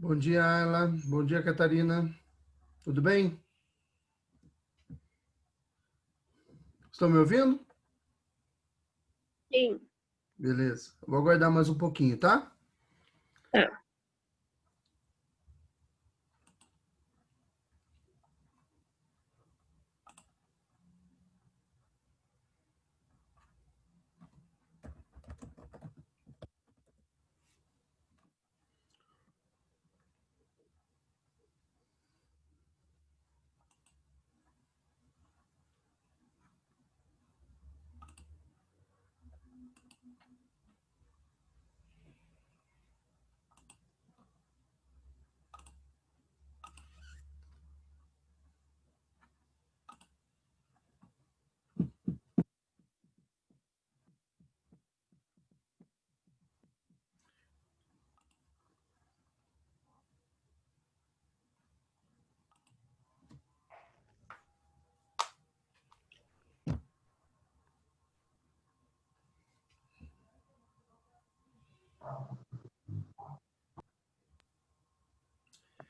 Bom dia, Ayla. Bom dia, Catarina. Tudo bem? Estão me ouvindo? Sim. Beleza. Vou aguardar mais um pouquinho, tá? Tá.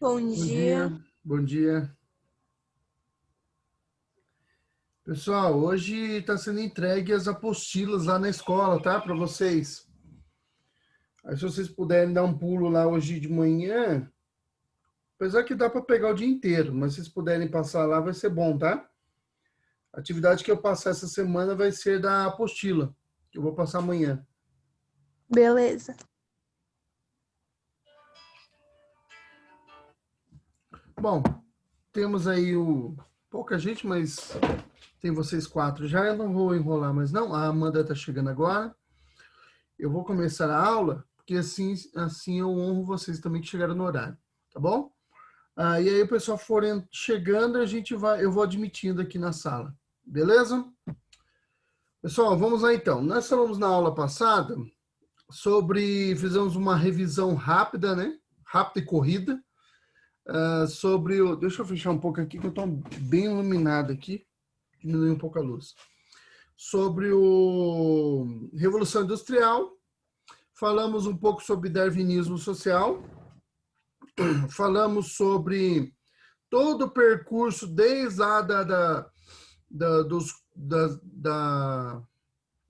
Bom Bom dia. dia. Bom dia. Pessoal, hoje está sendo entregue as apostilas lá na escola, tá? Para vocês. Aí, se vocês puderem dar um pulo lá hoje de manhã, apesar que dá para pegar o dia inteiro, mas se vocês puderem passar lá, vai ser bom, tá? A atividade que eu passar essa semana vai ser da apostila, que eu vou passar amanhã. Beleza. Bom, temos aí pouca gente, mas tem vocês quatro já. Eu não vou enrolar mais não. A Amanda está chegando agora. Eu vou começar a aula, porque assim eu honro vocês também que chegaram no horário, tá bom? E aí o pessoal for chegando, eu vou admitindo aqui na sala, beleza? Pessoal, vamos lá então. Nós falamos na aula passada fizemos uma revisão rápida, né? Rápida e corrida, deixa eu fechar um pouco aqui que eu estou bem iluminado aqui, diminuir um pouco a luz. Sobre o Revolução Industrial, falamos um pouco sobre darwinismo social, falamos sobre todo o percurso desde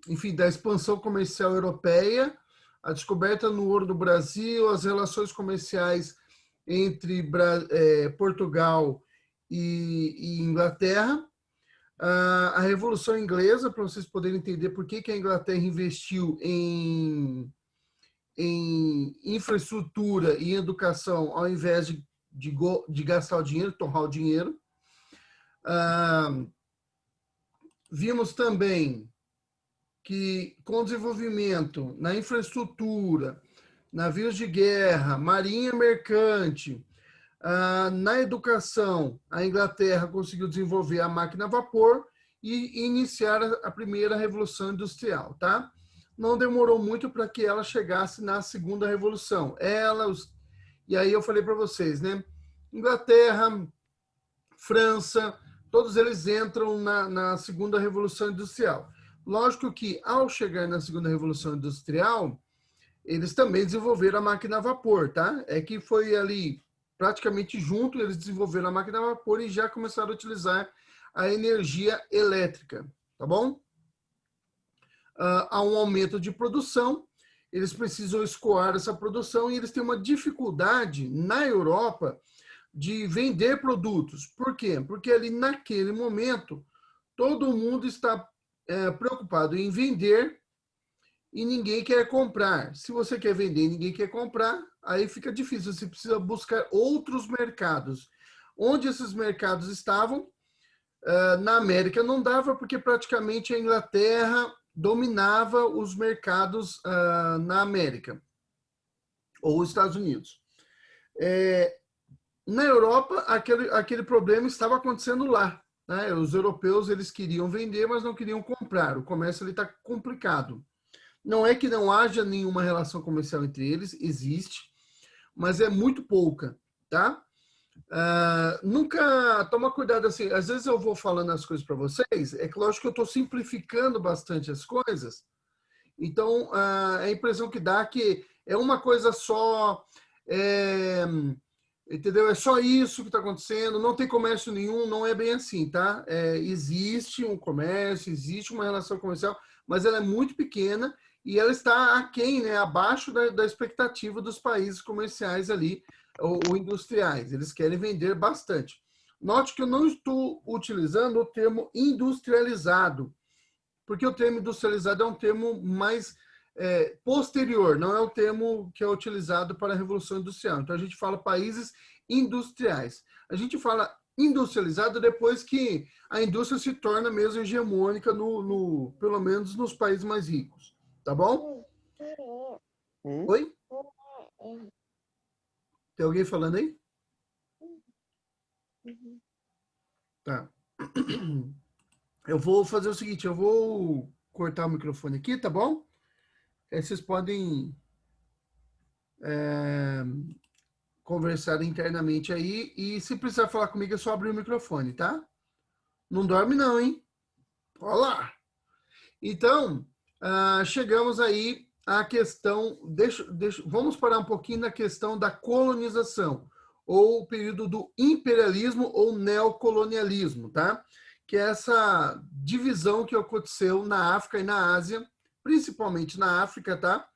enfim, da expansão comercial europeia, a descoberta no ouro do Brasil, as relações comerciais entre Portugal e Inglaterra, a Revolução Inglesa, para vocês poderem entender por que a Inglaterra investiu em infraestrutura e educação ao invés de gastar o dinheiro, torrar o dinheiro. Vimos também que com o desenvolvimento na infraestrutura, navios de guerra, marinha mercante, na educação, a Inglaterra conseguiu desenvolver a máquina a vapor e iniciar a primeira revolução industrial, tá? Não demorou muito para que ela chegasse na segunda revolução. E aí eu falei para vocês, né? Inglaterra, França, todos eles entram na segunda revolução industrial. Lógico que ao chegar na segunda revolução industrial, eles também desenvolveram a máquina a vapor, tá? É que foi ali praticamente junto, eles desenvolveram a máquina a vapor e já começaram a utilizar a energia elétrica, tá bom? Há um aumento de produção, eles precisam escoar essa produção e eles têm uma dificuldade na Europa de vender produtos. Por quê? Porque ali naquele momento todo mundo está preocupado em vender e ninguém quer comprar. Se você quer vender e ninguém quer comprar, aí fica difícil. Você precisa buscar outros mercados. Onde esses mercados estavam? Na América não dava, porque praticamente a Inglaterra dominava os mercados na América, ou os Estados Unidos. Na Europa, aquele problema estava acontecendo lá. Né? Os europeus eles queriam vender, mas não queriam comprar. O comércio está complicado. Não é que não haja nenhuma relação comercial entre eles, existe, mas é muito pouca, tá? Nunca toma cuidado assim. Às vezes eu vou falando as coisas para vocês, é que lógico que eu estou simplificando bastante as coisas. Então a impressão que dá é que é uma coisa só, Entendeu? É só isso que está acontecendo, não tem comércio nenhum, não é bem assim, tá? Existe um comércio, existe uma relação comercial, mas ela é muito pequena e ela está aquém, né, abaixo da expectativa dos países comerciais ali, ou industriais. Eles querem vender bastante. Note que eu não estou utilizando o termo industrializado, porque o termo industrializado é um termo mais posterior, não é o termo que é utilizado para a Revolução Industrial. Então, a gente fala países industriais. A gente fala industrializado depois que a indústria se torna mesmo hegemônica, pelo menos nos países mais ricos. Tá bom? Oi? Tem alguém falando aí? Tá. Eu vou fazer o seguinte, eu vou cortar o microfone aqui, tá bom? Aí vocês podem conversar internamente aí e se precisar falar comigo é só abrir o microfone, tá? Não dorme não, hein? Olá! Então, chegamos aí à questão, vamos parar um pouquinho na questão da colonização, ou o período do imperialismo ou neocolonialismo, tá? Que é essa divisão que aconteceu na África e na Ásia, principalmente na África, tá?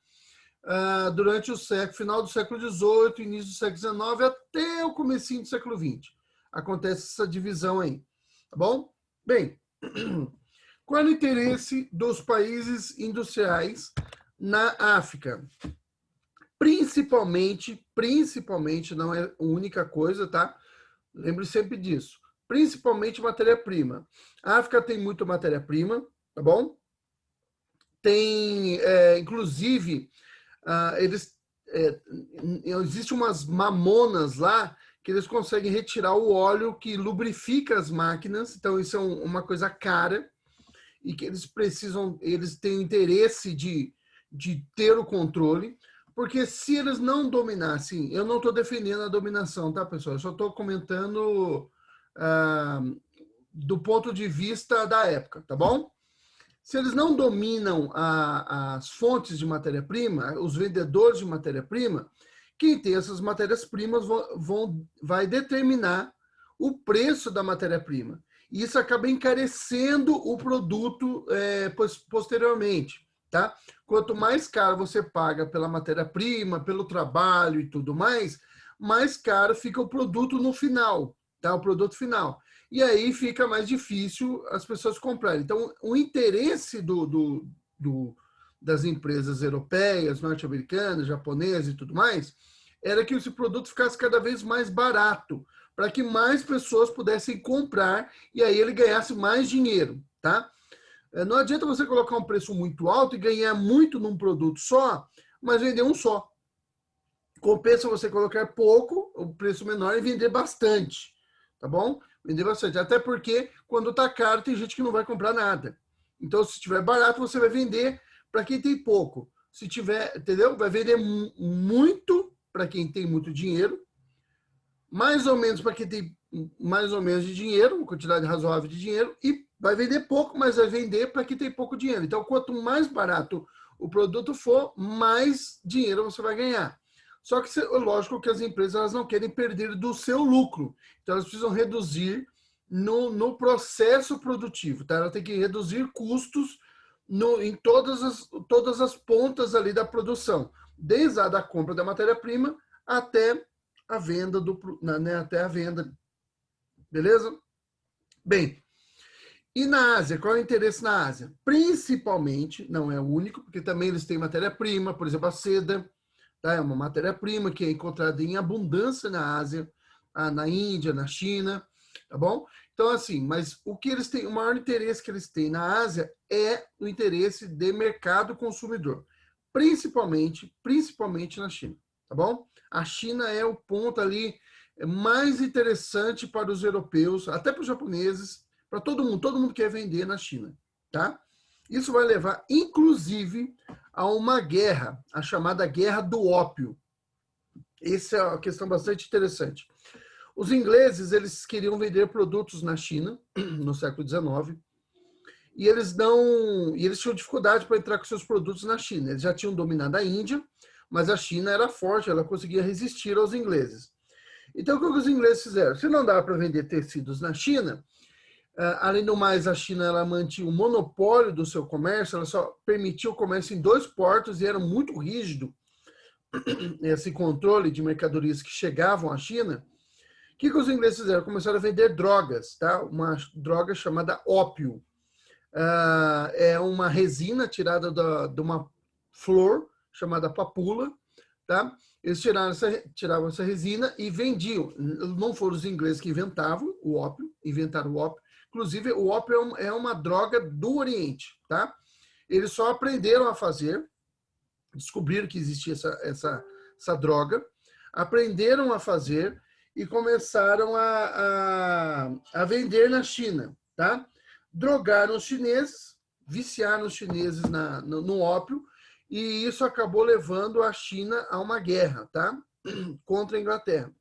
Durante o final do século XVIII, início do século XIX, até o comecinho do século XX. Acontece essa divisão aí, tá bom? Bem, qual é o interesse dos países industriais na África? Principalmente, não é a única coisa, tá? Lembre sempre disso. Principalmente matéria-prima. A África tem muita matéria-prima, tá bom? Tem, inclusive, existe umas mamonas lá que eles conseguem retirar o óleo que lubrifica as máquinas, então isso é uma coisa cara e que eles têm interesse de ter o controle, porque se eles não dominassem, eu não estou defendendo a dominação, tá, pessoal? Eu só estou comentando do ponto de vista da época, tá bom? Se eles não dominam as fontes de matéria-prima, os vendedores de matéria-prima, quem tem essas matérias-primas vai determinar o preço da matéria-prima. E isso acaba encarecendo o produto posteriormente. Tá? Quanto mais caro você paga pela matéria-prima, pelo trabalho e tudo mais caro fica o produto no final, tá? O produto final. E aí fica mais difícil as pessoas comprarem. Então, o interesse das empresas europeias, norte-americanas, japonesas e tudo mais, era que esse produto ficasse cada vez mais barato, para que mais pessoas pudessem comprar e aí ele ganhasse mais dinheiro, tá? Não adianta você colocar um preço muito alto e ganhar muito num produto só, mas vender um só. Compensa você colocar pouco, o preço menor, e vender bastante, tá bom? Vender bastante. Até porque, quando está caro, tem gente que não vai comprar nada. Então, se estiver barato, você vai vender para quem tem pouco. Se tiver, entendeu? Vai vender muito para quem tem muito dinheiro, mais ou menos para quem tem mais ou menos de dinheiro, uma quantidade razoável de dinheiro, e vai vender pouco, mas vai vender para quem tem pouco dinheiro. Então, quanto mais barato o produto for, mais dinheiro você vai ganhar. Só que, lógico que as empresas elas não querem perder do seu lucro. Então, elas precisam reduzir no processo produtivo. Tá? Ela tem que reduzir custos em todas as pontas ali da produção. Desde a da compra da matéria-prima até a venda, até a venda. Beleza? Bem, e na Ásia? Qual é o interesse na Ásia? Principalmente, não é o único, porque também eles têm matéria-prima, por exemplo, a seda. Tá? É uma matéria-prima que é encontrada em abundância na Ásia, na Índia, na China, tá bom? Então, assim, mas o que eles têm, o maior interesse que eles têm na Ásia é o interesse de mercado consumidor, principalmente na China, tá bom? A China é o ponto ali mais interessante para os europeus, até para os japoneses, para todo mundo quer vender na China, tá? Isso vai levar, inclusive, a uma guerra, a chamada Guerra do Ópio. Essa é uma questão bastante interessante. Os ingleses, eles queriam vender produtos na China, no século XIX, e eles tinham dificuldade para entrar com seus produtos na China. Eles já tinham dominado a Índia, mas a China era forte, ela conseguia resistir aos ingleses. Então, o que os ingleses fizeram? Se não dava para vender tecidos na China, além do mais, a China ela mantinha o monopólio do seu comércio, ela só permitia o comércio em 2 portos e era muito rígido esse controle de mercadorias que chegavam à China. O que os ingleses fizeram? Começaram a vender drogas, tá? Uma droga chamada ópio. É uma resina tirada de uma flor chamada papula, tá? Eles tiravam essa resina e vendiam. Não foram os ingleses que inventaram o ópio. Inclusive, o ópio é uma droga do Oriente, tá? Eles só aprenderam a fazer, descobriram que existia essa droga, aprenderam a fazer e começaram a vender na China, tá? Drogaram os chineses, viciaram os chineses no ópio, e isso acabou levando a China a uma guerra, tá? Contra a Inglaterra.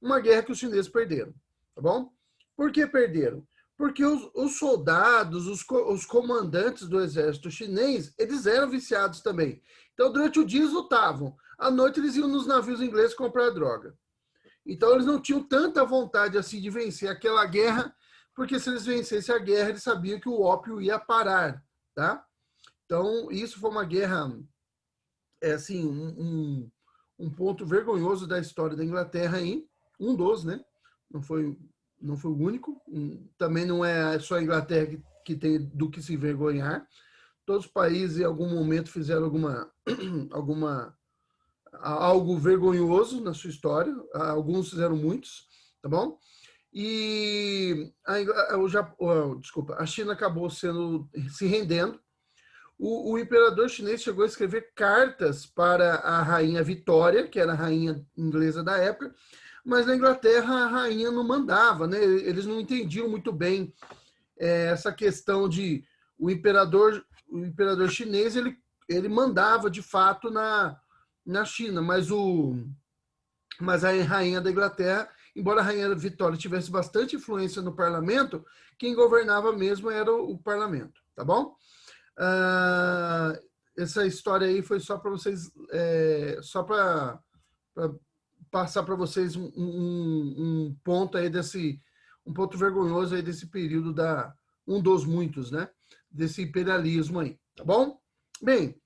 Uma guerra que os chineses perderam, tá bom? Por que perderam? Porque os soldados, os comandantes do exército chinês, eles eram viciados também. Então, durante o dia eles lutavam. À noite eles iam nos navios ingleses comprar droga. Então, eles não tinham tanta vontade assim de vencer aquela guerra, porque se eles vencessem a guerra, eles sabiam que o ópio ia parar, tá? Então, isso foi uma guerra, assim, um ponto vergonhoso da história da Inglaterra aí, um dos, né? Não foi o único. Também não é só a Inglaterra que tem do que se envergonhar. Todos os países, em algum momento, fizeram algo vergonhoso na sua história. Alguns fizeram muitos, tá bom? E a China acabou se rendendo. O imperador chinês chegou a escrever cartas para a rainha Vitória, que era a rainha inglesa da época, mas na Inglaterra a rainha não mandava, né? Eles não entendiam muito bem essa questão de o imperador chinês ele mandava de fato na China, mas a rainha da Inglaterra, embora a rainha Vitória tivesse bastante influência no parlamento, quem governava mesmo era o parlamento, tá bom? Essa história aí foi só para vocês, só para passar para vocês um ponto aí um ponto vergonhoso aí desse período um dos muitos, né? Desse imperialismo aí, tá bom? Bem,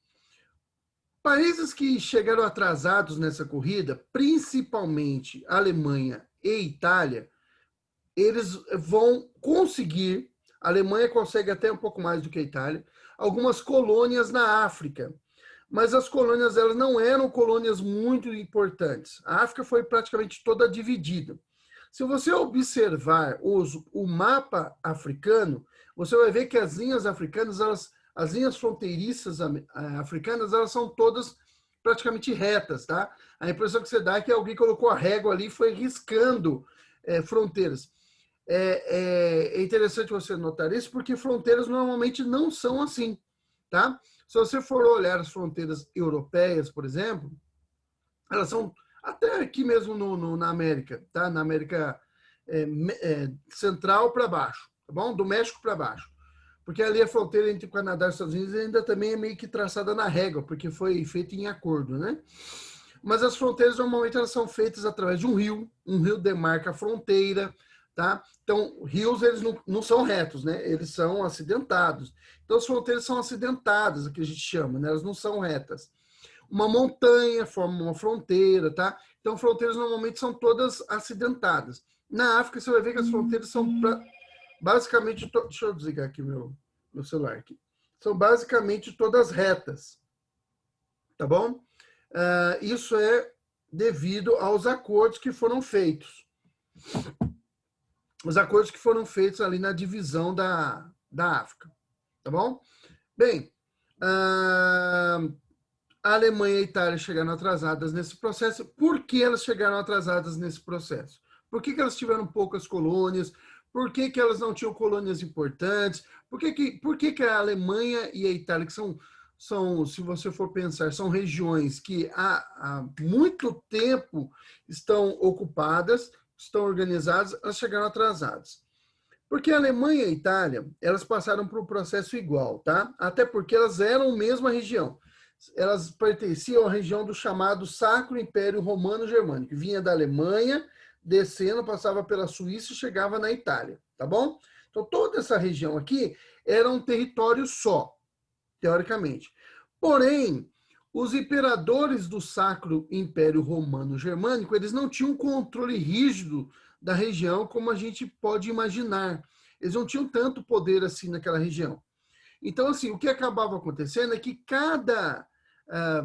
países que chegaram atrasados nessa corrida, principalmente Alemanha e Itália, eles vão conseguir, a Alemanha consegue até um pouco mais do que a Itália, algumas colônias na África. Mas as colônias elas não eram colônias muito importantes. A África foi praticamente toda dividida. Se você observar o mapa africano, você vai ver que as linhas africanas, as linhas fronteiriças africanas, elas são todas praticamente retas, tá? A impressão que você dá é que alguém colocou a régua ali e foi riscando fronteiras. É interessante você notar isso, porque fronteiras normalmente não são assim, tá? Se você for olhar as fronteiras europeias, por exemplo, elas são até aqui mesmo na América, tá? Na América central para baixo, tá bom? Do México para baixo. Porque ali a fronteira entre o Canadá e os Estados Unidos ainda também é meio que traçada na régua, porque foi feita em acordo, né? Mas as fronteiras normalmente elas são feitas através de um rio demarca a fronteira, tá? Então, rios eles não são retos, né? Eles são acidentados. Então, as fronteiras são acidentadas, o que a gente chama, né? Elas não são retas. Uma montanha forma uma fronteira, tá? Então, fronteiras normalmente são todas acidentadas. Na África, você vai ver que as fronteiras são basicamente... Deixa eu desligar aqui meu celular. Aqui. São basicamente todas retas, tá bom? Isso é devido aos acordos que foram feitos. Os acordos que foram feitos ali na divisão da África, tá bom? Bem, a Alemanha e a Itália chegaram atrasadas nesse processo. Por que elas chegaram atrasadas nesse processo? Por que elas tiveram poucas colônias? Por que elas não tinham colônias importantes? Por que a Alemanha e a Itália, que são, se você for pensar, são regiões que há muito tempo estão ocupadas, estão organizadas, elas chegaram atrasadas. Porque a Alemanha e a Itália, elas passaram por um processo igual, tá? Até porque elas eram a mesma região. elas pertenciam à região do chamado Sacro Império Romano Germânico, que vinha da Alemanha, descendo, passava pela Suíça e chegava na Itália, tá bom? Então, toda essa região aqui era um território só, teoricamente. Porém, os imperadores do Sacro Império Romano Germânico, eles não tinham um controle rígido da região como a gente pode imaginar. Eles não tinham tanto poder assim naquela região. Então, assim, o que acabava acontecendo é que cada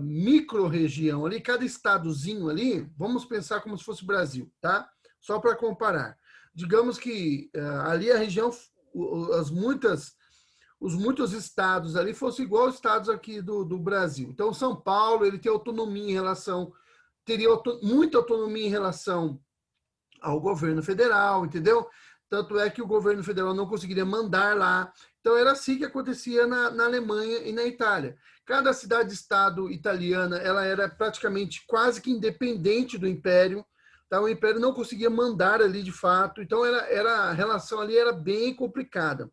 micro-região ali, cada estadozinho ali, vamos pensar como se fosse o Brasil, tá? Só para comparar. Digamos que ali a região, os muitos estados ali fossem igual aos estados aqui do Brasil. Então, São Paulo, ele tem autonomia em relação, teria muita autonomia em relação ao governo federal, entendeu? Tanto é que o governo federal não conseguiria mandar lá. Então, era assim que acontecia na Alemanha e na Itália. Cada cidade-estado italiana, ela era praticamente quase que independente do império. Tá? O império não conseguia mandar ali de fato. Então, a relação ali era bem complicada.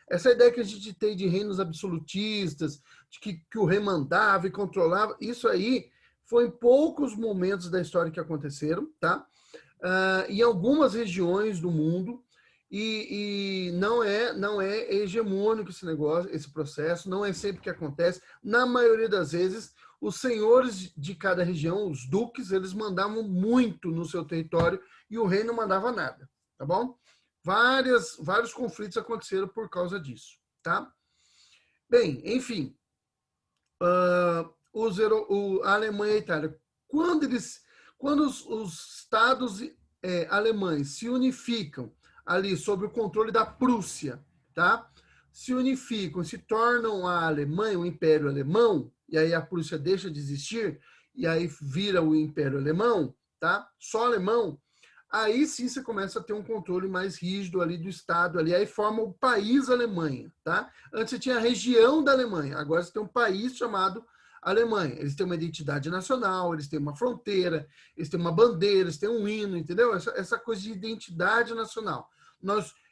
Essa ideia que a gente tem de reinos absolutistas, de que o rei mandava e controlava, isso aí foi em poucos momentos da história que aconteceram, tá? Em algumas regiões do mundo, e não é hegemônico esse negócio, esse processo, não é sempre que acontece. Na maioria das vezes, os senhores de cada região, os duques, eles mandavam muito no seu território e o rei não mandava nada, tá bom? Vários conflitos aconteceram por causa disso, tá? Bem, enfim, a Alemanha e a Itália, quando os estados alemães se unificam ali sob o controle da Prússia, tá? Se unificam, se tornam a Alemanha, o Império Alemão, e aí a Prússia deixa de existir, e aí vira o Império Alemão, tá? Só alemão. Aí sim você começa a ter um controle mais rígido ali do Estado, ali, aí forma o país Alemanha, tá? Antes você tinha a região da Alemanha, agora você tem um país chamado Alemanha. Eles têm uma identidade nacional, eles têm uma fronteira, eles têm uma bandeira, eles têm um hino, entendeu? Essa coisa de identidade nacional.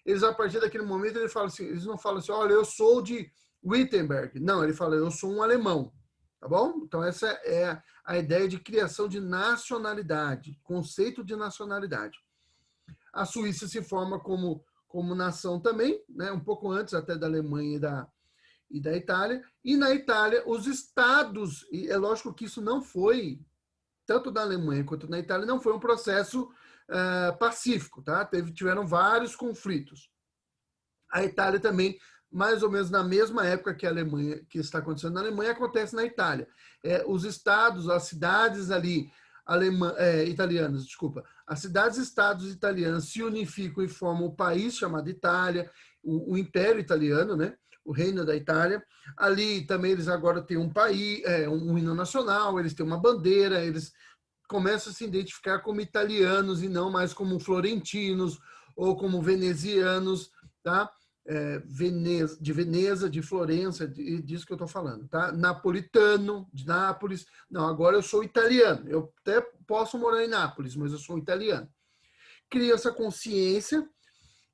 Eles, a partir daquele momento, eles não falam assim, olha, eu sou de Wittenberg. Não, ele fala, eu sou um alemão, tá bom? Então essa é a ideia de criação de nacionalidade, conceito de nacionalidade. A Suíça se forma como nação também, né? Um pouco antes até da Alemanha e da Itália. E na Itália, os estados, e é lógico que isso não foi, tanto na Alemanha quanto na Itália, não foi um processo pacífico, tá? Tiveram vários conflitos. A Itália também, mais ou menos na mesma época que a Alemanha, que está acontecendo na Alemanha, acontece na Itália. Os estados, as cidades ali italianas, desculpa, as cidades-estados italianas se unificam e formam o país chamado Itália, o Império Italiano, né? O Reino da Itália. Ali também eles agora têm um país, um hino nacional, eles têm uma bandeira, eles começam a se identificar como italianos e não mais como florentinos ou como venezianos, tá? De Veneza, de Florença, disso que eu estou falando, tá? Napolitano, de Nápoles. Não, agora eu sou italiano. Eu até posso morar em Nápoles, mas eu sou italiano. Cria essa consciência.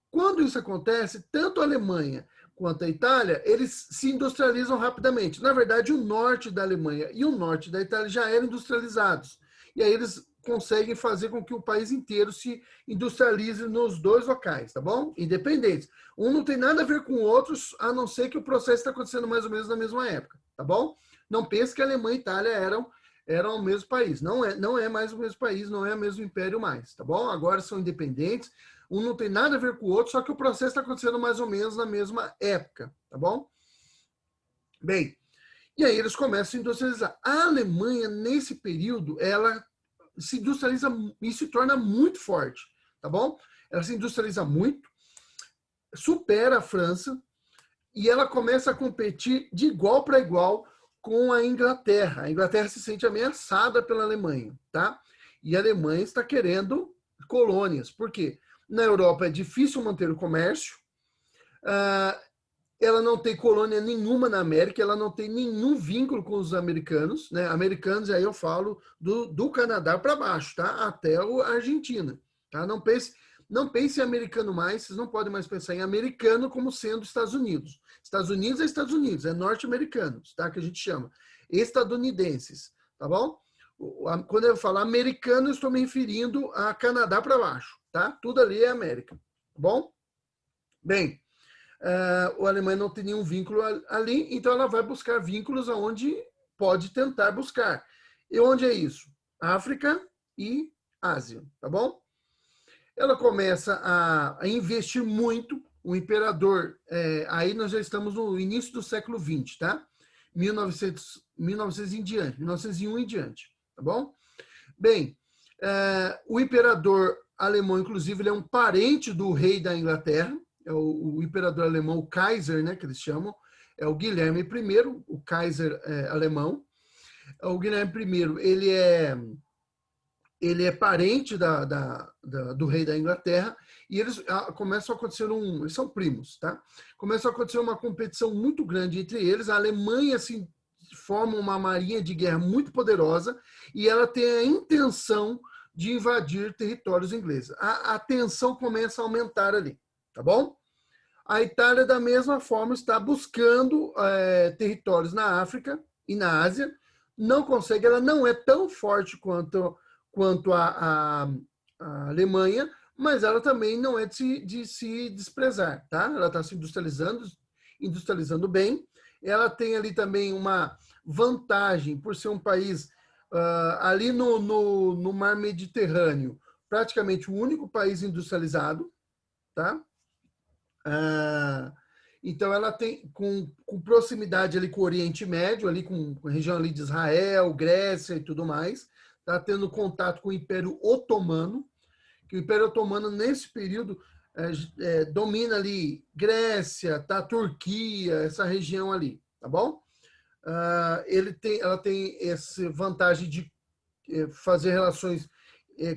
Quando isso acontece, tanto a Alemanha quanto a Itália, eles se industrializam rapidamente. Na verdade, o norte da Alemanha e o norte da Itália já eram industrializados. E aí eles conseguem fazer com que o país inteiro se industrialize nos dois locais, tá bom? Independentes. Um não tem nada a ver com o outro, a não ser que o processo está acontecendo mais ou menos na mesma época, tá bom? Não pense que a Alemanha e a Itália eram o mesmo país. Não é mais o mesmo país, não é o mesmo império mais, tá bom? Agora são independentes. Um não tem nada a ver com o outro, só que o processo está acontecendo mais ou menos na mesma época, tá bom? Bem, e aí eles começam a industrializar. A Alemanha, nesse período, ela se industrializa e se torna muito forte, tá bom? Ela se industrializa muito, supera a França e ela começa a competir de igual para igual com a Inglaterra. A Inglaterra se sente ameaçada pela Alemanha, tá? E a Alemanha está querendo colônias. Por quê? Na Europa é difícil manter o comércio, ela não tem colônia nenhuma na América, ela não tem nenhum vínculo com os americanos, né? Americanos, aí eu falo do Canadá para baixo, tá? Até a Argentina, tá? Não pense em americano mais, vocês não podem mais pensar em americano como sendo Estados Unidos. Estados Unidos, é norte-americanos, tá? Que a gente chama. estadunidenses, tá bom? Quando eu falo americano, eu estou me referindo a Canadá para baixo, tá? Tudo ali é América, tá bom? Bem, a Alemanha não tem nenhum vínculo ali, então ela vai buscar vínculos aonde pode tentar buscar. E onde é isso? África e Ásia, tá bom? Ela começa a investir muito. O imperador, aí nós já estamos no início do século XX, tá? 1900 em diante, 1901 em diante, tá bom? Bem, o imperador alemão, inclusive, ele é um parente do rei da Inglaterra, é o imperador alemão, o Kaiser, né, que eles chamam, é o Guilherme I, o Kaiser alemão. O Guilherme I, ele é parente do rei da Inglaterra, e eles começam a acontecer eles são primos, tá? Começa a acontecer uma competição muito grande entre eles. A Alemanha assim, forma uma marinha de guerra muito poderosa e ela tem a intenção de invadir territórios ingleses. A tensão começa a aumentar ali, tá bom? A Itália, da mesma forma, está buscando territórios na África e na Ásia. Não consegue, ela não é tão forte quanto a Alemanha, mas ela também não é de se desprezar, tá? Ela está se industrializando bem. Ela tem ali também uma vantagem por ser um país ali no mar Mediterrâneo, praticamente o único país industrializado, tá? Então ela tem com proximidade ali com o Oriente Médio, ali com a região ali de Israel, Grécia e tudo mais, está tendo contato com o Império Otomano, que o Império Otomano nesse período domina ali Grécia, tá, Turquia, essa região ali, tá bom? Ela tem essa vantagem de fazer relações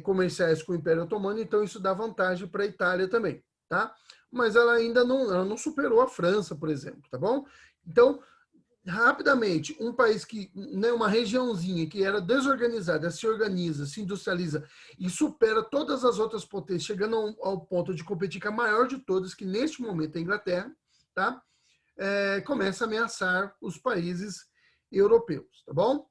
comerciais com o Império Otomano, então isso dá vantagem para a Itália também, tá? Mas ela ainda não superou a França, por exemplo, tá bom? Então, rapidamente, um país que, né, uma regiãozinha que era desorganizada, se organiza, se industrializa e supera todas as outras potências, chegando ao ponto de competir com a maior de todas, que neste momento é a Inglaterra, tá? Começa a ameaçar os países europeus, tá bom?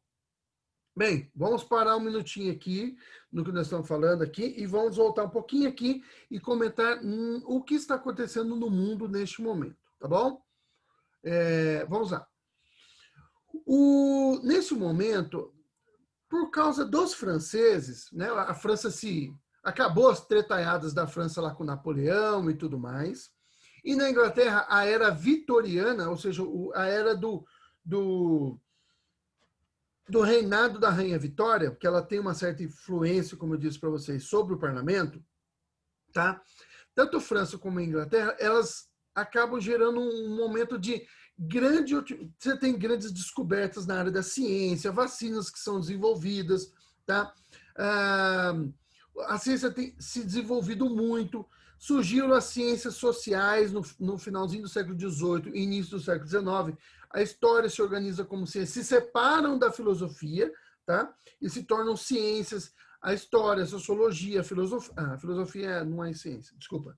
Bem, vamos parar um minutinho aqui no que nós estamos falando aqui e vamos voltar um pouquinho aqui e comentar o que está acontecendo no mundo neste momento, tá bom? Vamos lá. Nesse momento, por causa dos franceses, né, a França acabou as tretaiadas da França lá com Napoleão e tudo mais, e na Inglaterra a era vitoriana, ou seja, a era do reinado da Rainha Vitória, que ela tem uma certa influência, como eu disse para vocês, sobre o parlamento, tá? Tanto França como a Inglaterra, elas acabam gerando um momento de você tem grandes descobertas na área da ciência, vacinas que são desenvolvidas, tá? A ciência tem se desenvolvido muito, surgiram as ciências sociais no finalzinho do século XVIII e início do século XIX. A história se organiza como ciência, se separam da filosofia, tá? E se tornam ciências. A história, a sociologia, a filosofia. A filosofia não é ciência, desculpa.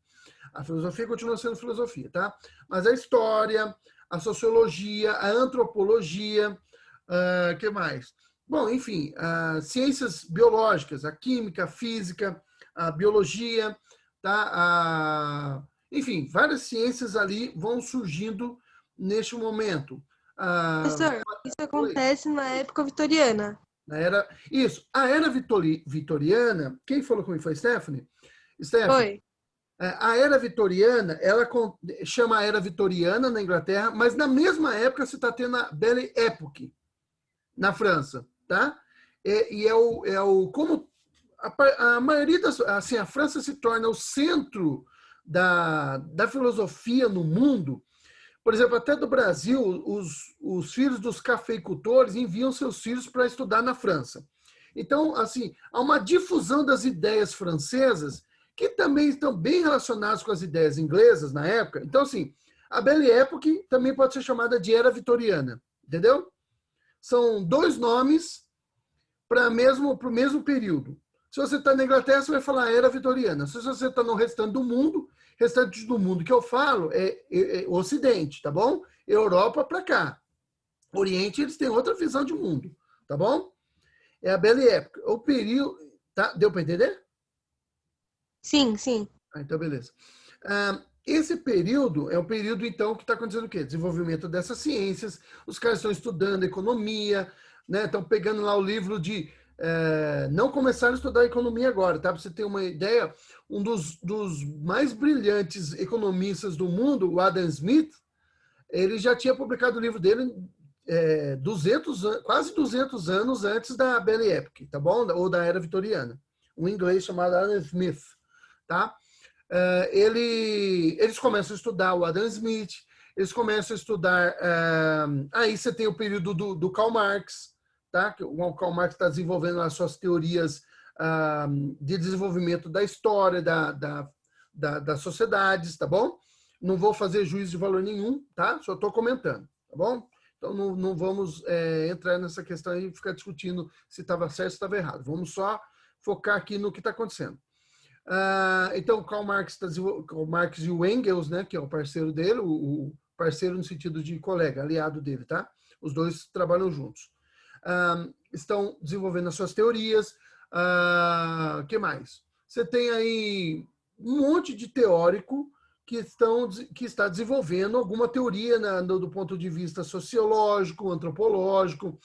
A filosofia continua sendo filosofia, tá? Mas a história, a sociologia, a antropologia, que mais? Bom, enfim, ciências biológicas, a química, a física, a biologia, tá? Enfim, várias ciências ali vão surgindo neste momento. Professor, isso acontece na época vitoriana. A era vitoriana, quem falou comigo foi Stephanie? Foi. A era vitoriana, ela chama a era vitoriana na Inglaterra, mas na mesma época você está tendo a Belle Époque na França, tá? Como a maioria assim, a França se torna o centro da filosofia no mundo. Por exemplo, até do Brasil, os filhos dos cafeicultores enviam seus filhos para estudar na França. Então, assim, há uma difusão das ideias francesas que também estão bem relacionadas com as ideias inglesas na época. Então, assim, a Belle Époque também pode ser chamada de Era Vitoriana, entendeu? São dois nomes para o mesmo período. Se você está na Inglaterra, você vai falar Era Vitoriana. Se você está no restante do mundo que eu falo é o Ocidente, tá bom? Europa para cá. Oriente, eles têm outra visão de mundo, tá bom? É a Belle Époque. O período... Tá? Deu para entender? Sim, sim. Então, beleza. Esse período é um período, então, que está acontecendo o quê? Desenvolvimento dessas ciências, os caras estão estudando economia, né? Estão pegando lá o livro de... não começaram a estudar economia agora, tá? Para você ter uma ideia, um dos mais brilhantes economistas do mundo, o Adam Smith, ele já tinha publicado o livro dele 200, quase 200 anos antes da Belle Époque, tá bom? Ou da Era Vitoriana. Um inglês chamado Adam Smith, tá? Eles começam a estudar o Adam Smith, eles começam a estudar... aí você tem o período do Karl Marx, tá? Que o Karl Marx está desenvolvendo as suas teorias de desenvolvimento da história, das sociedades, tá bom? Não vou fazer juízo de valor nenhum, tá? Só estou comentando, tá bom? Então, não vamos entrar nessa questão e ficar discutindo se estava certo ou se estava errado. Vamos só focar aqui no que está acontecendo. Então, Karl Marx e o Engels, né, que é o parceiro dele, o parceiro no sentido de colega, aliado dele, tá? Os dois trabalham juntos. Estão desenvolvendo as suas teorias. O que mais? Você tem aí um monte de teórico que está desenvolvendo alguma teoria do ponto de vista sociológico, antropológico,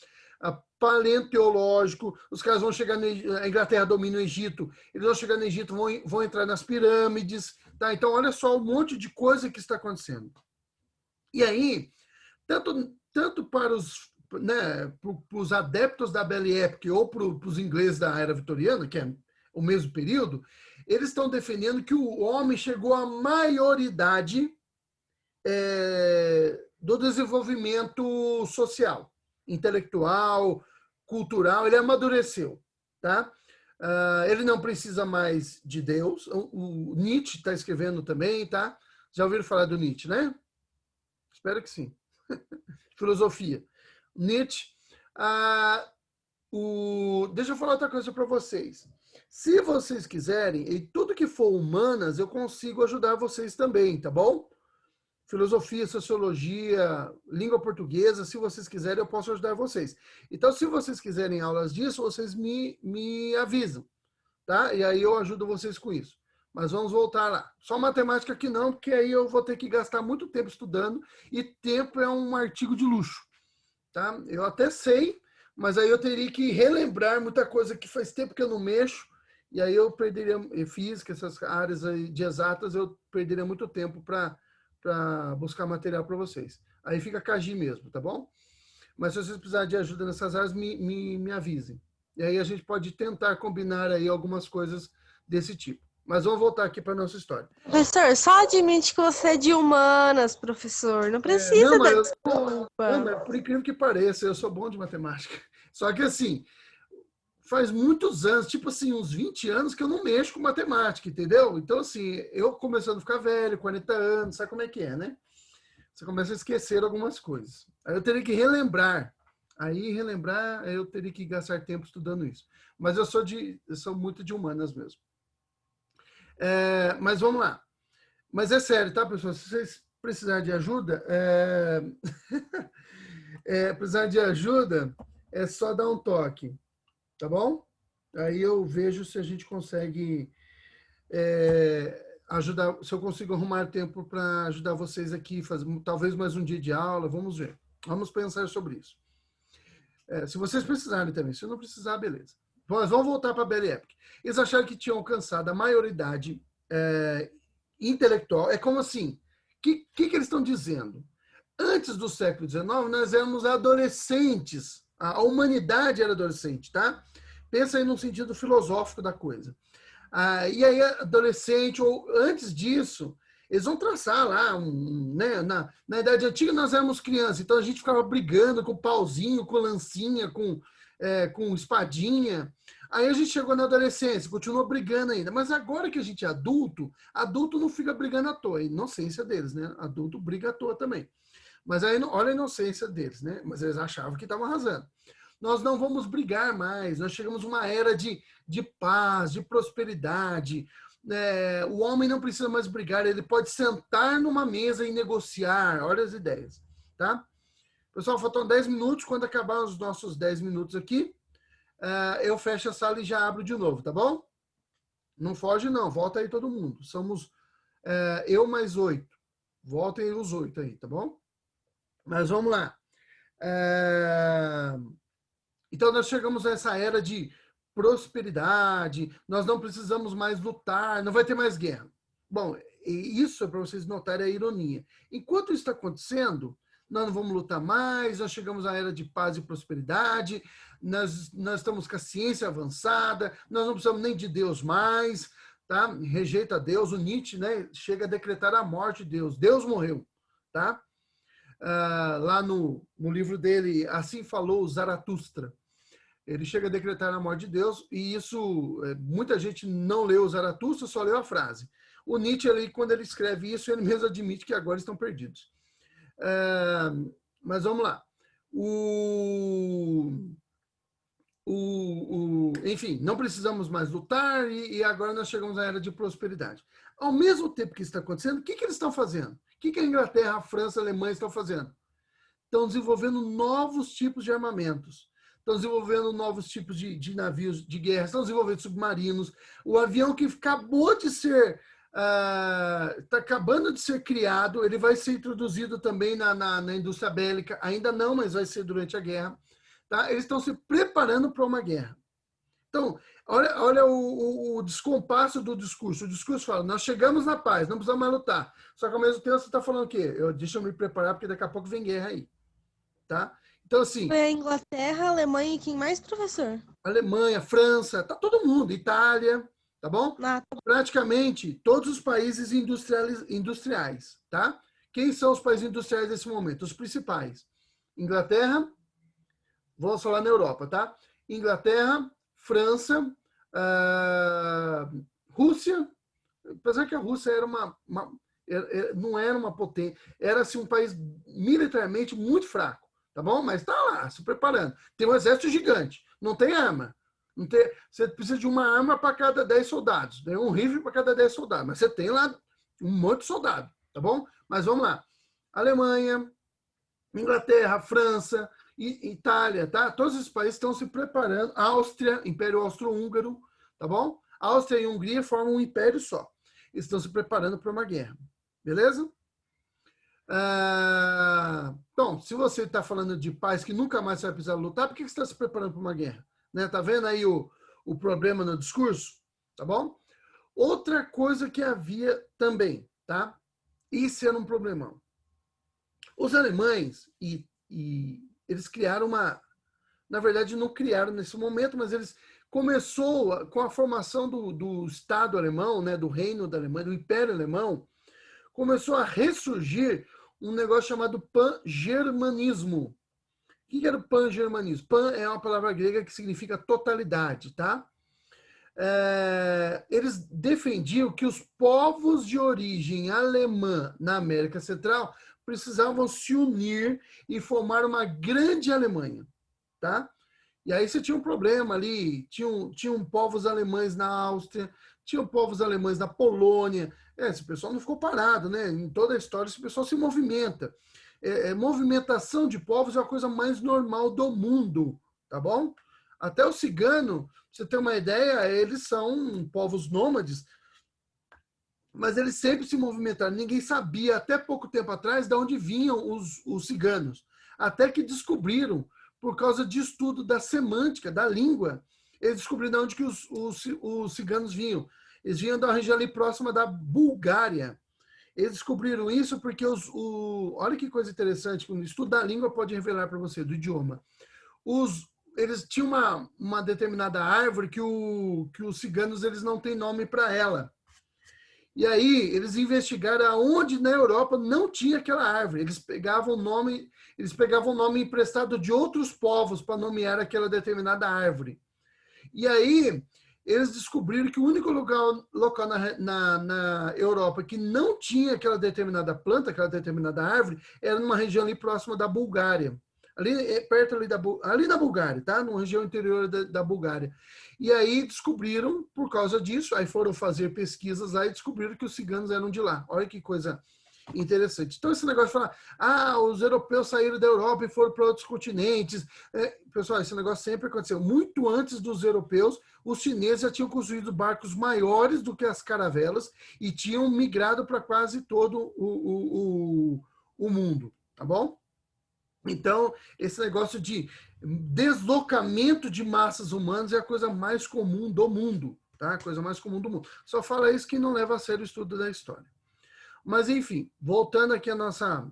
paleontológico. Os caras vão chegar a Inglaterra domina o Egito, eles vão chegar no Egito, vão entrar nas pirâmides, tá? Então olha só um monte de coisa que está acontecendo. E aí, tanto para os adeptos da Belle Époque ou para os ingleses da Era Vitoriana, que é o mesmo período, eles estão defendendo que o homem chegou à maioridade do desenvolvimento social, intelectual, cultural, ele amadureceu, tá? Ele não precisa mais de Deus. O Nietzsche está escrevendo também, tá? Já ouviram falar do Nietzsche, né? Espero que sim. Filosofia. Nietzsche. Deixa eu falar outra coisa para vocês. Se vocês quiserem, e tudo que for humanas, eu consigo ajudar vocês também, tá bom? Filosofia, sociologia, língua portuguesa, se vocês quiserem, eu posso ajudar vocês. Então, se vocês quiserem aulas disso, vocês me avisam, tá? E aí eu ajudo vocês com isso. Mas vamos voltar lá. Só matemática que não, porque aí eu vou ter que gastar muito tempo estudando, e tempo é um artigo de luxo, tá? Eu até sei, mas aí eu teria que relembrar muita coisa que faz tempo que eu não mexo, e aí eu perderia, física, essas áreas aí de exatas, eu perderia muito tempo para buscar material para vocês. Aí fica Cagi mesmo, tá bom? Mas se vocês precisarem de ajuda nessas áreas, me avisem. E aí a gente pode tentar combinar aí algumas coisas desse tipo. Mas vamos voltar aqui para a nossa história. Professor, só admite que você é de humanas, professor. Não precisa dar desculpa. Mas por incrível que pareça, eu sou bom de matemática. Só que assim, faz muitos anos, tipo assim, uns 20 anos que eu não mexo com matemática, entendeu? Então, assim, eu começando a ficar velho, 40 anos, sabe como é que é, né? Você começa a esquecer algumas coisas. Aí eu teria que relembrar. Aí, relembrar, eu teria que gastar tempo estudando isso. Mas eu sou muito de humanas mesmo. Mas vamos lá. Mas é sério, tá, pessoal? Se vocês precisarem de ajuda, é só dar um toque. Tá bom? Aí eu vejo se a gente consegue ajudar, se eu consigo arrumar tempo para ajudar vocês aqui, fazer talvez mais um dia de aula, vamos ver. Vamos pensar sobre isso. Se vocês precisarem também, se não precisar, beleza. Mas vamos voltar para a Belle Époque. Eles acharam que tinham alcançado a maioridade intelectual. É como assim, o que eles estão dizendo? Antes do século XIX, nós éramos adolescentes, a humanidade era adolescente, tá? Pensa aí no sentido filosófico da coisa. E aí, adolescente, ou antes disso, eles vão traçar lá, né? Na Idade Antiga nós éramos crianças, então a gente ficava brigando com pauzinho, com lancinha, com espadinha. Aí a gente chegou na adolescência, continua brigando ainda. Mas agora que a gente é adulto não fica brigando à toa. A inocência deles, né? Adulto briga à toa também. Mas aí, olha a inocência deles, né? Mas eles achavam que estavam arrasando. Nós não vamos brigar mais, nós chegamos a uma era de paz, de prosperidade. O homem não precisa mais brigar, ele pode sentar numa mesa e negociar. Olha as ideias, tá? Pessoal, faltam 10 minutos. Quando acabar os nossos 10 minutos aqui, eu fecho a sala e já abro de novo, tá bom? Não foge, não. Volta aí todo mundo. Somos eu mais 8. Voltem os 8 aí, tá bom? Mas vamos lá. Então, nós chegamos a essa era de prosperidade, nós não precisamos mais lutar, não vai ter mais guerra. Bom, isso é para vocês notarem a ironia. Enquanto isso está acontecendo, nós não vamos lutar mais, nós chegamos à era de paz e prosperidade, nós estamos com a ciência avançada, nós não precisamos nem de Deus mais, tá? Rejeita Deus, o Nietzsche, né, chega a decretar a morte de Deus. Deus morreu, tá? Lá no livro dele, Assim Falou Zaratustra, ele chega a decretar a morte de Deus, e isso, muita gente não leu o Zaratustra, só leu a frase. O Nietzsche, ali, quando ele escreve isso, ele mesmo admite que agora estão perdidos. Mas vamos lá. Enfim, não precisamos mais lutar, e agora nós chegamos à era de prosperidade. Ao mesmo tempo que isso está acontecendo, o que eles estão fazendo? O que a Inglaterra, a França, a Alemanha estão fazendo? Estão desenvolvendo novos tipos de armamentos, estão desenvolvendo novos tipos de navios de guerra, estão desenvolvendo submarinos. O avião que acabou de ser, está acabando de ser criado, ele vai ser introduzido também na indústria bélica, ainda não, mas vai ser durante a guerra. Tá? Eles estão se preparando para uma guerra. Então, olha o descompasso do discurso. O discurso fala, nós chegamos na paz, não precisamos mais lutar. Só que ao mesmo tempo você está falando o quê? Deixa eu me preparar, porque daqui a pouco vem guerra aí. Tá? Então, assim... Foi a Inglaterra, a Alemanha e quem mais, professor? Alemanha, França, tá todo mundo, Itália, tá bom? Praticamente todos os países industriais, tá? Quem são os países industriais nesse momento? Os principais. Inglaterra, vamos falar na Europa, tá? Inglaterra, França, Rússia, apesar que a Rússia era não era uma potência, era assim, um país militarmente muito fraco, tá bom? Mas está lá, se preparando. Tem um exército gigante, não tem arma. Você precisa de uma arma para cada 10 soldados, tem um rifle para cada 10 soldados, mas você tem lá um monte de soldado, tá bom? Mas vamos lá. Alemanha, Inglaterra, França, Itália, tá? Todos esses países estão se preparando. Áustria, Império Austro-Húngaro, tá bom? Áustria e Hungria formam um império só. Eles estão se preparando para uma guerra. Beleza? Então, se você está falando de paz que nunca mais você vai precisar lutar, por que você está se preparando para uma guerra? Né? Tá vendo aí o problema no discurso? Tá bom? Outra coisa que havia também, tá? Isso era um problemão. Os alemães, eles criaram na verdade, não criaram nesse momento, mas eles começou com a formação do Estado alemão, né, do Reino da Alemanha, do Império Alemão, começou a ressurgir um negócio chamado pan-germanismo. O que era o pan-germanismo? Pan é uma palavra grega que significa totalidade, tá? Eles defendiam que os povos de origem alemã na América Central precisavam se unir e formar uma grande Alemanha, tá? E aí você tinha um problema ali, tinham povos alemães na Áustria, tinham povos alemães na Polônia. Esse pessoal não ficou parado, né? Em toda a história, esse pessoal se movimenta. Movimentação de povos é a coisa mais normal do mundo, tá bom? Até o cigano, pra você ter uma ideia, eles são povos nômades, mas eles sempre se movimentaram. Ninguém sabia, até pouco tempo atrás, de onde vinham os ciganos. Até que descobriram, por causa de estudo da semântica, da língua, eles descobriram de onde que os ciganos vinham. Eles vinham da região ali próxima da Bulgária. Eles descobriram isso porque olha que coisa interessante, o estudo da língua pode revelar para você, do idioma. Eles tinham uma determinada árvore que os ciganos eles não têm nome para ela. E aí eles investigaram aonde na Europa não tinha aquela árvore. Eles pegavam o nome emprestado de outros povos para nomear aquela determinada árvore. E aí eles descobriram que o único local na Europa que não tinha aquela determinada planta, aquela determinada árvore, era numa região ali próxima da Bulgária. Ali perto ali da Bulgária, tá? Numa região interior da Bulgária. E aí descobriram, por causa disso, aí foram fazer pesquisas lá e descobriram que os ciganos eram de lá. Olha que coisa interessante. Então, esse negócio de falar, os europeus saíram da Europa e foram para outros continentes. Pessoal, esse negócio sempre aconteceu. Muito antes dos europeus, os chineses já tinham construído barcos maiores do que as caravelas e tinham migrado para quase todo o mundo, tá bom? Então, esse negócio de deslocamento de massas humanas é a coisa mais comum do mundo, tá? A coisa mais comum do mundo. Só fala isso que não leva a sério o estudo da história. Mas, enfim, voltando aqui à nossa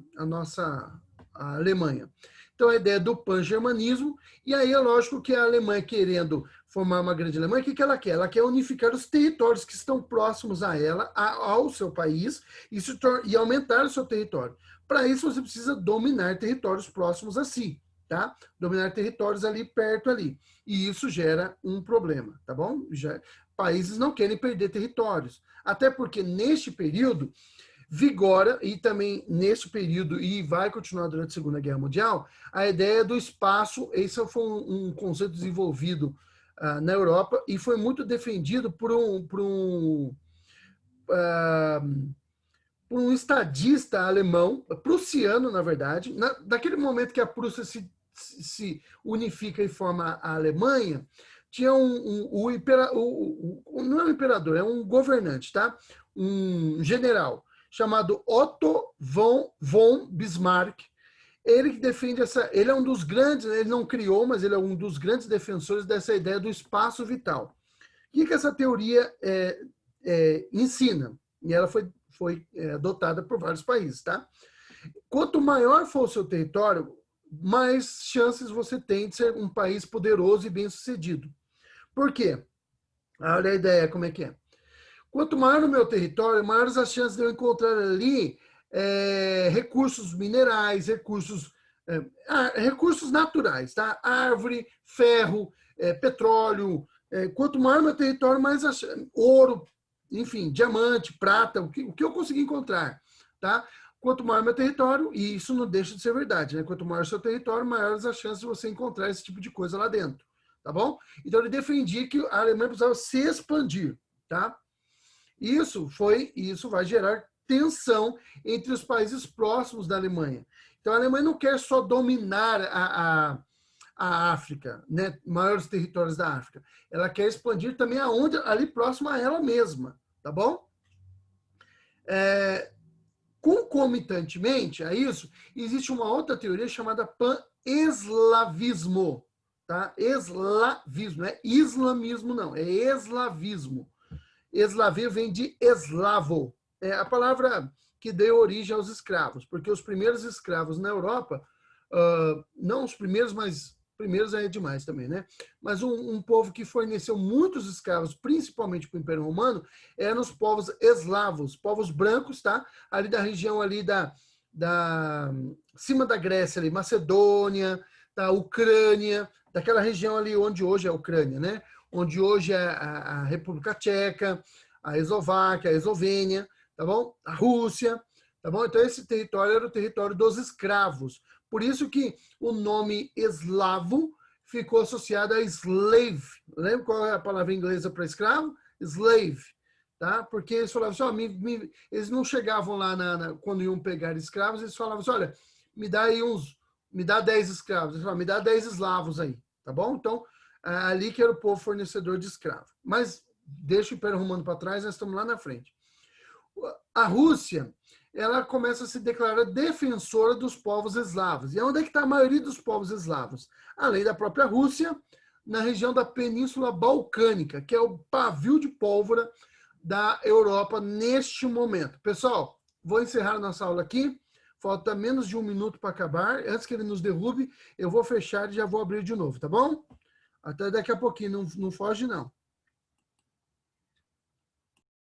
Alemanha. Então, a ideia do pan-germanismo, e aí é lógico que a Alemanha, querendo formar uma grande Alemanha, o que ela quer? Ela quer unificar os territórios que estão próximos a ela, ao seu país, e aumentar o seu território. Para isso, você precisa dominar territórios próximos a si, tá? Dominar territórios ali perto ali. E isso gera um problema, tá bom? Países não querem perder territórios. Até porque, neste período, vigora, e também neste período, e vai continuar durante a Segunda Guerra Mundial, a ideia do espaço. Esse foi um conceito desenvolvido na Europa e foi muito defendido por um estadista alemão, prussiano, na verdade. Daquele momento que a Prússia se unifica e forma a Alemanha, tinha não é um imperador, é um governante, tá? Um general, chamado Otto von Bismarck. Ele que defende ele é um dos grandes, ele não criou, mas ele é um dos grandes defensores dessa ideia do espaço vital. O que essa teoria ensina? E ela foi adotada por vários países, tá? Quanto maior for o seu território, mais chances você tem de ser um país poderoso e bem-sucedido. Por quê? Olha a ideia, como é que é. Quanto maior o meu território, maiores as chances de eu encontrar ali recursos minerais, recursos naturais, tá? Árvore, ferro, petróleo. Quanto maior o meu território, mais ouro, enfim, diamante, prata, o que eu conseguir encontrar, tá? Quanto maior o meu território, e isso não deixa de ser verdade, né? Quanto maior o seu território, maiores as chances de você encontrar esse tipo de coisa lá dentro, tá bom? Então ele defendia que a Alemanha precisava se expandir, tá? Isso vai gerar tensão entre os países próximos da Alemanha. Então, a Alemanha não quer só dominar a África, né, maiores territórios da África. Ela quer expandir também ali próximo a ela mesma, tá bom? Concomitantemente a isso, existe uma outra teoria chamada pan-eslavismo, tá? Eslavismo, não é islamismo não, é eslavismo. Eslavio vem de eslavo, é a palavra que deu origem aos escravos, porque os primeiros escravos na Europa, não os primeiros, mas primeiros é demais também, né? Mas um povo que forneceu muitos escravos, principalmente para o Império Romano, eram os povos eslavos, povos brancos, tá? Ali da região ali cima da Grécia, ali, Macedônia, da Ucrânia, daquela região ali onde hoje é a Ucrânia, né? Onde hoje é a República Tcheca, a Eslováquia, a Eslovênia, tá bom? A Rússia, tá bom? Então esse território era o território dos escravos. Por isso que o nome eslavo ficou associado a slave. Lembra qual é a palavra inglesa para escravo? Slave, tá? Porque eles falavam assim, eles não chegavam lá quando iam pegar escravos, eles falavam assim, olha, me dá 10 escravos. Eles falavam, me dá 10 eslavos aí, tá bom? Então, ali que era o povo fornecedor de escravo. Mas deixa o Império Romano para trás, nós estamos lá na frente. A Rússia, ela começa a se declarar defensora dos povos eslavos. E onde é que está a maioria dos povos eslavos? Além da própria Rússia, na região da Península Balcânica, que é o pavio de pólvora da Europa neste momento. Pessoal, vou encerrar a nossa aula aqui. Falta menos de 1 minuto para acabar. Antes que ele nos derrube, eu vou fechar e já vou abrir de novo, tá bom? Até daqui a pouquinho, não foge não.